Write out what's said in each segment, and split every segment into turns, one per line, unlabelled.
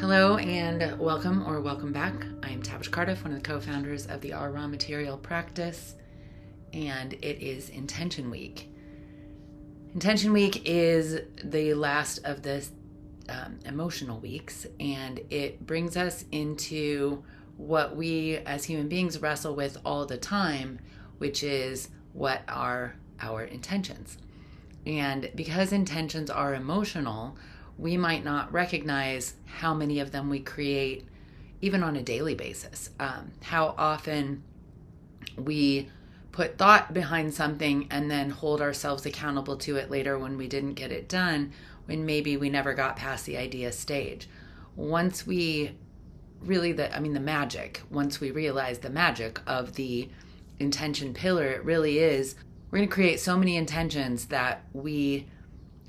Hello and welcome or welcome back. I am Tavish Cardiff, one of the co-founders of the Our Raw Material Practice, and it is Intention Week. Intention Week is the last of the emotional weeks, and it brings us into what we as human beings wrestle with all the time, which is what are our intentions. And because intentions are emotional, we might not recognize how many of them we create even on a daily basis. How often we put thought behind something and then hold ourselves accountable to it later when we didn't get it done, when maybe we never got past the idea stage. Once we really, once we realize the magic of the intention pillar, it really is, we're going to create so many intentions that we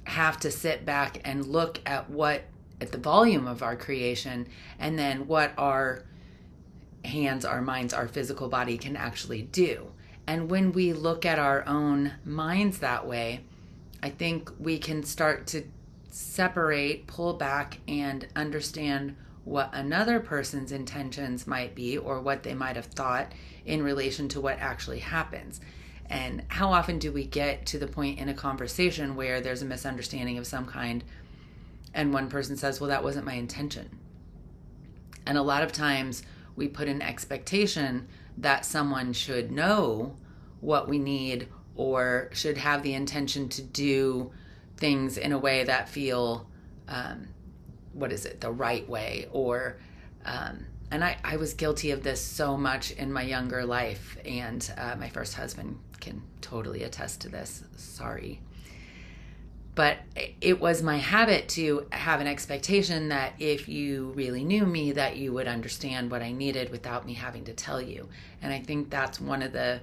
have to sit back and look at the volume of our creation, and then what our hands, our minds, our physical body can actually do. And when we look at our own minds that way, I think we can start to separate, pull back, and understand what another person's intentions might be, or what they might have thought in relation to what actually happens. And how often do we get to the point in a conversation where there's a misunderstanding of some kind and one person says, well, that wasn't my intention. And a lot of times we put an expectation that someone should know what we need or should have the intention to do things in a way that feel, the right way. And I was guilty of this so much in my younger life, and my first husband can totally attest to this. Sorry. But it was my habit to have an expectation that if you really knew me, that you would understand what I needed without me having to tell you. And I think that's one of the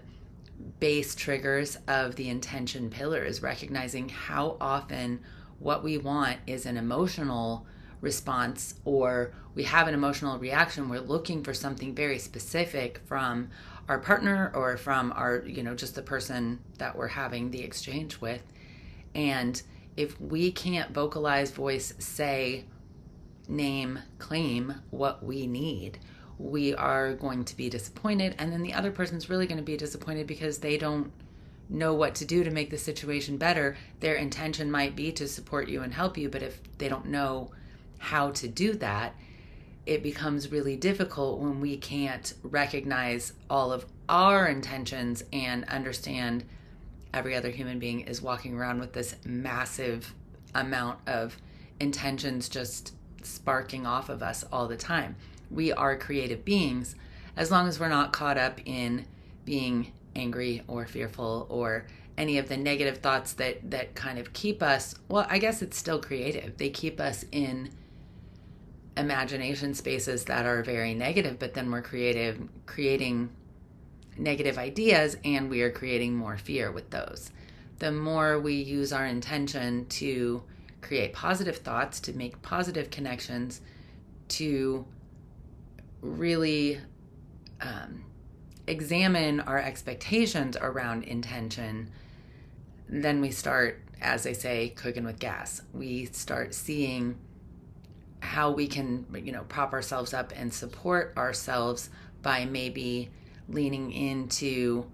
base triggers of the intention pillar, is recognizing how often what we want is an emotional response, or we have an emotional reaction. We're looking for something very specific from our partner or from our, just the person that we're having the exchange with. And if we can't vocalize, voice, say, name, claim what we need, we are going to be disappointed. And then the other person's really going to be disappointed because they don't know what to do to make the situation better. Their intention might be to support you and help you, but if they don't know how to do that, it becomes really difficult when we can't recognize all of our intentions and understand every other human being is walking around with this massive amount of intentions just sparking off of us all the time. We are creative beings, as long as we're not caught up in being angry or fearful or any of the negative thoughts that kind of keep us, well, I guess it's still creative. They keep us in imagination spaces that are very negative, but then we're creating negative ideas, and we are creating more fear with those. The more we use our intention to create positive thoughts, to make positive connections, to really examine our expectations around intention, then we start, as they say, cooking with gas. We start seeing how we can, prop ourselves up and support ourselves by maybe leaning into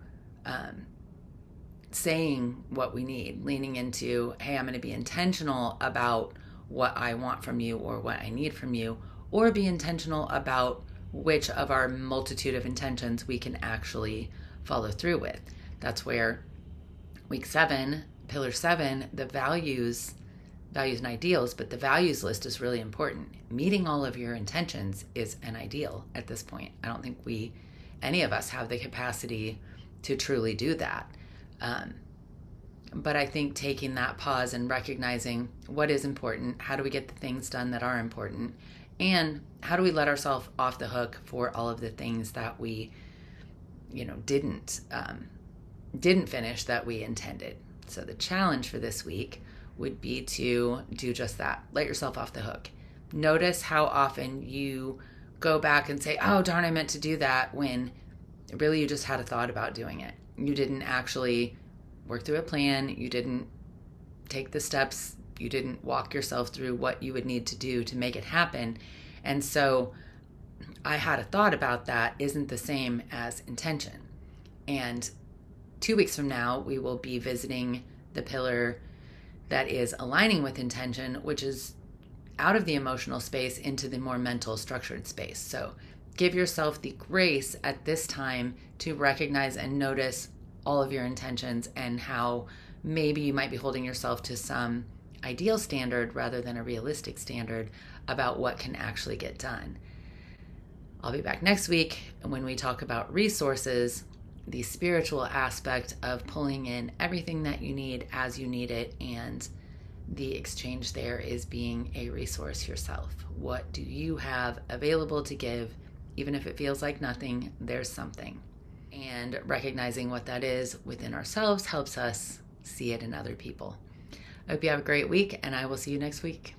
saying what we need, leaning into, hey, I'm going to be intentional about what I want from you or what I need from you, or be intentional about which of our multitude of intentions we can actually follow through with. That's where week 7, pillar 7, the values and ideals, but the values list is really important. Meeting all of your intentions is an ideal at this point. I don't think any of us have the capacity to truly do that. But I think taking that pause and recognizing what is important, how do we get the things done that are important, and how do we let ourselves off the hook for all of the things that we, didn't finish that we intended. So the challenge for this week would be to do just that. Let yourself off the hook. Notice how often you go back and say, oh, darn, I meant to do that, when really you just had a thought about doing it. You didn't actually work through a plan. You didn't take the steps. You didn't walk yourself through what you would need to do to make it happen. And so I had a thought about that isn't the same as intention. And 2 weeks from now, we will be visiting the pillar that is aligning with intention, which is out of the emotional space into the more mental, structured space. So give yourself the grace at this time to recognize and notice all of your intentions and how maybe you might be holding yourself to some ideal standard rather than a realistic standard about what can actually get done. I'll be back next week when we talk about resources, the spiritual aspect of pulling in everything that you need as you need it, and the exchange there is being a resource yourself. What do you have available to give? Even if it feels like nothing, there's something. And recognizing what that is within ourselves helps us see it in other people. I hope you have a great week, and I will see you next week.